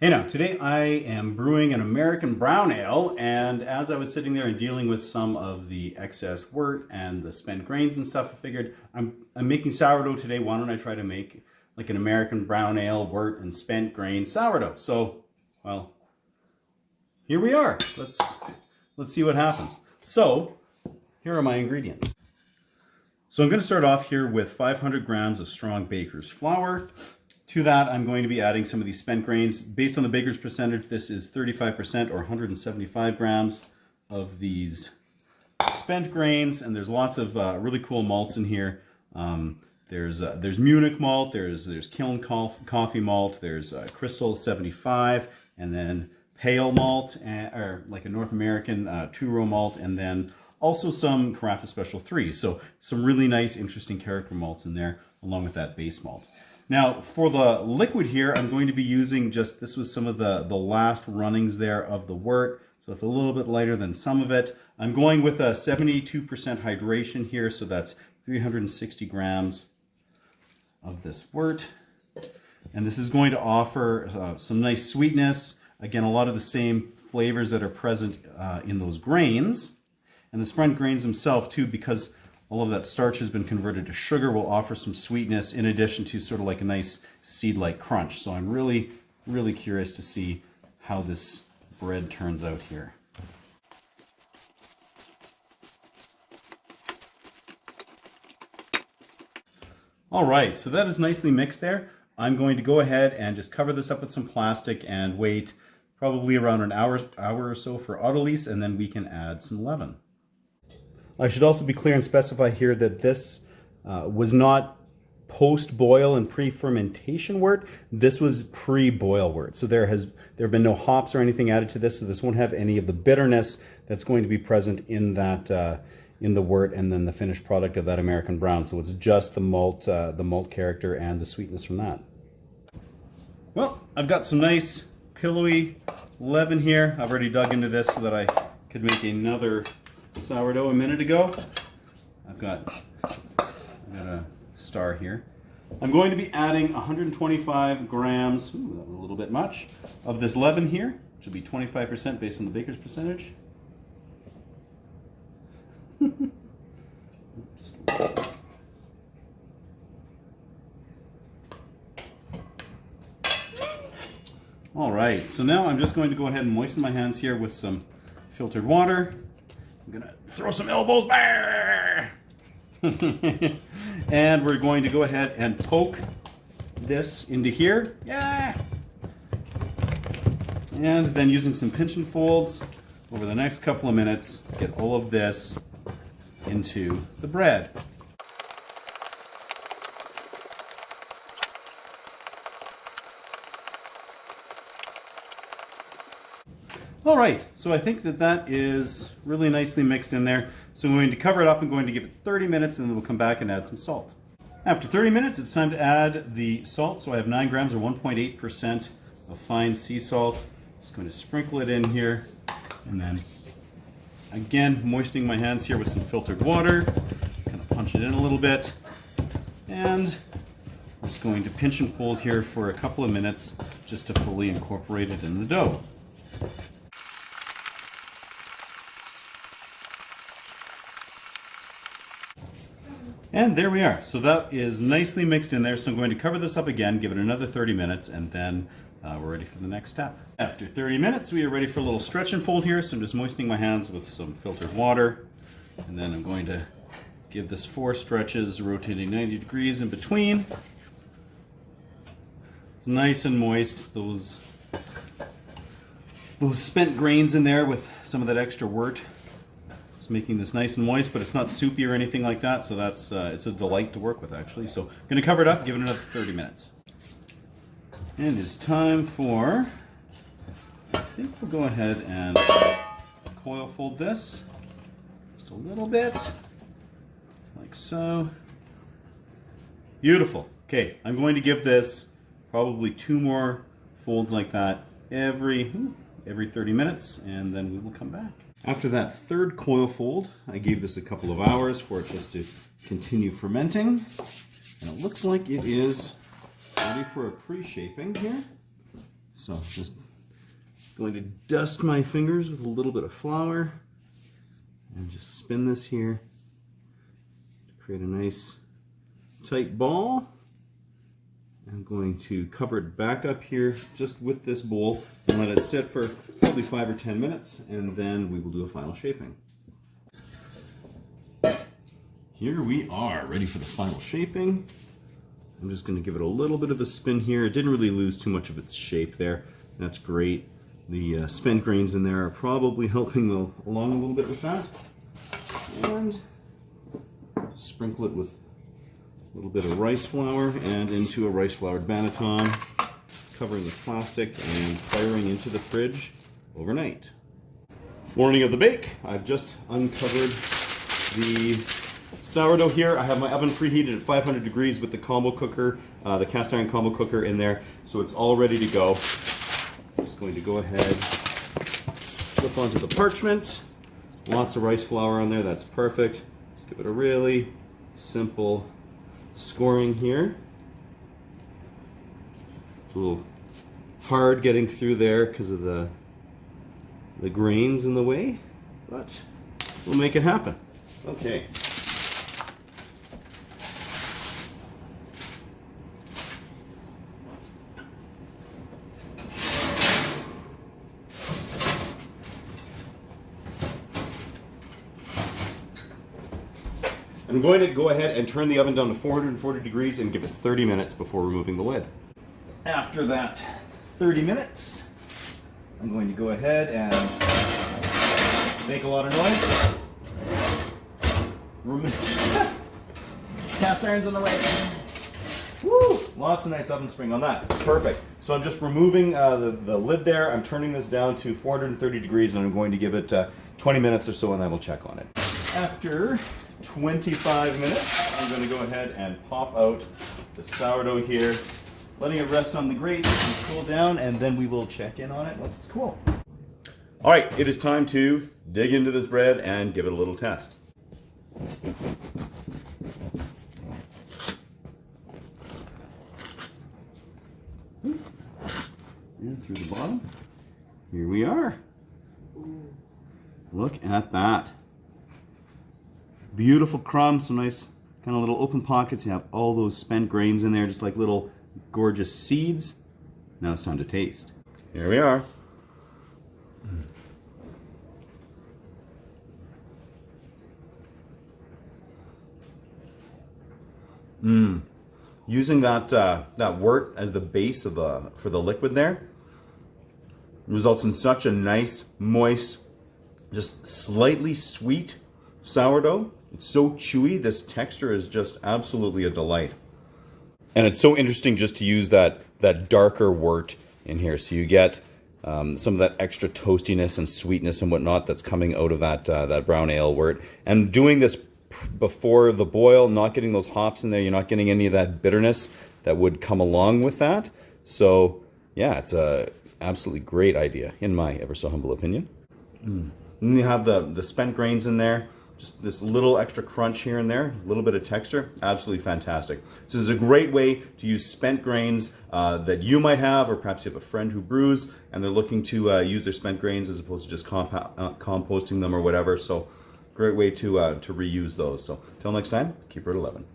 Hey now, today I am brewing an American brown ale, and as I was sitting there and dealing with some of the excess wort and the spent grains and stuff, I figured I'm making sourdough today. Why don't I try to make like an American brown ale, wort and spent grain sourdough? So, well, here we are. Let's see what happens. So, here are my ingredients. So I'm going to start off here with 500 grams of strong baker's flour. To that, I'm going to be adding some of these spent grains. Based on the baker's percentage, this is 35% or 175 grams of these spent grains, and there's lots of really cool malts in here. There's Munich malt, there's kiln coffee malt, there's Crystal 75, and then pale malt, or like a North American two-row malt, and then also some Carafa Special 3. So some really nice, interesting character malts in there, along with that base malt. Now, for the liquid here, I'm going to be using this was some of the last runnings there of the wort, so it's a little bit lighter than some of it. I'm going with a 72% hydration here, so that's 360 grams of this wort. And this is going to offer some nice sweetness. Again, a lot of the same flavors that are present in those grains. And the spent grains themselves too, because all of that starch has been converted to sugar, will offer some sweetness in addition to sort of like a nice seed-like crunch. So I'm really, really curious to see how this bread turns out here. All right, so that is nicely mixed there. I'm going to go ahead and just cover this up with some plastic and wait probably around an hour or so for autolyse, and then we can add some leaven. I should also be clear and specify here that this was not post-boil and pre-fermentation wort. This was pre-boil wort. So there have been no hops or anything added to this, so this won't have any of the bitterness that's going to be present in that in the wort and then the finished product of that American brown. So it's just the malt character and the sweetness from that. Well, I've got some nice pillowy leaven here. I've already dug into this so that I could make another sourdough a minute ago. I've got a star here. I'm going to be adding 125 grams, ooh, that was a little bit much, of this leaven here, which will be 25% based on the baker's percentage. Just a little bit. All right, so now I'm just going to go ahead and moisten my hands here with some filtered water. I'm gonna throw some elbows there. And we're going to go ahead and poke this into here. Yeah. And then using some pinch and folds over the next couple of minutes, get all of this into the bread. All right, so I think that is really nicely mixed in there. So I'm going to cover it up and going to give it 30 minutes, and then we'll come back and add some salt. After 30 minutes, it's time to add the salt. So I have 9 grams or 1.8% of fine sea salt. Just going to sprinkle it in here, and then again, moistening my hands here with some filtered water. Kind of punch it in a little bit. And I'm just going to pinch and fold here for a couple of minutes just to fully incorporate it in the dough. And there we are. So that is nicely mixed in there. So I'm going to cover this up again, give it another 30 minutes, and then we're ready for the next step. After 30 minutes, we are ready for a little stretch and fold here. So I'm just moistening my hands with some filtered water. And then I'm going to give this 4 stretches, rotating 90 degrees in between. It's nice and moist. Those spent grains in there with some of that extra wort. Making this nice and moist, but it's not soupy or anything like that, so that's it's a delight to work with actually. So I'm going to cover it up, give it another 30 minutes. And it's time for, I think we'll go ahead and coil fold this just a little bit, like so. Beautiful. Okay, I'm going to give this probably 2 more folds like that every 30 minutes, and then we will come back. After that 3rd coil fold, I gave this a couple of hours for it just to continue fermenting. And it looks like it is ready for a pre-shaping here. So just going to dust my fingers with a little bit of flour and just spin this here to create a nice tight ball. I'm going to cover it back up here just with this bowl and let it sit for probably 5 or 10 minutes, and then we will do a final shaping. Here we are, ready for the final shaping. I'm just going to give it a little bit of a spin here. It didn't really lose too much of its shape there. That's great. The spent grains in there are probably helping along a little bit with that. And sprinkle it with a little bit of rice flour and into a rice floured banneton, covering the plastic and firing into the fridge overnight. Morning of the bake. I've just uncovered the sourdough here. I have my oven preheated at 500 degrees with the combo cooker, the cast iron combo cooker in there, so it's all ready to go. Just going to go ahead, flip onto the parchment. Lots of rice flour on there, that's perfect. Just give it a really simple scoring here. It's a little hard getting through there because of the grains in the way, but we'll make it happen. Okay. I'm going to go ahead and turn the oven down to 440 degrees and give it 30 minutes before removing the lid. After that 30 minutes, I'm going to go ahead and make a lot of noise. Cast iron's on the way. Woo! Lots of nice oven spring on that. Perfect. So I'm just removing the lid there. I'm turning this down to 430 degrees and I'm going to give it 20 minutes or so and then we'll check on it. After 25 minutes, I'm going to go ahead and pop out the sourdough here, letting it rest on the grate and cool down, and then we will check in on it once it's cool. All right, it is time to dig into this bread and give it a little test. And through the bottom, here we are. Look at that. Beautiful crumbs, some nice kind of little open pockets. You have all those spent grains in there, just like little gorgeous seeds. Now it's time to taste. Here we are. Using that wort as the base of for the liquid there results in such a nice, moist, just slightly sweet sourdough. It's so chewy. This texture is just absolutely a delight. And it's so interesting just to use that darker wort in here. So you get some of that extra toastiness and sweetness and whatnot that's coming out of that brown ale wort. And doing this before the boil, not getting those hops in there, you're not getting any of that bitterness that would come along with that. So yeah, it's a absolutely great idea in my ever so humble opinion. And you have the spent grains in there. Just this little extra crunch here and there, a little bit of texture, absolutely fantastic. So this is a great way to use spent grains that you might have, or perhaps you have a friend who brews and they're looking to use their spent grains as opposed to just composting them or whatever. So great way to reuse those. So till next time, keep her at 11.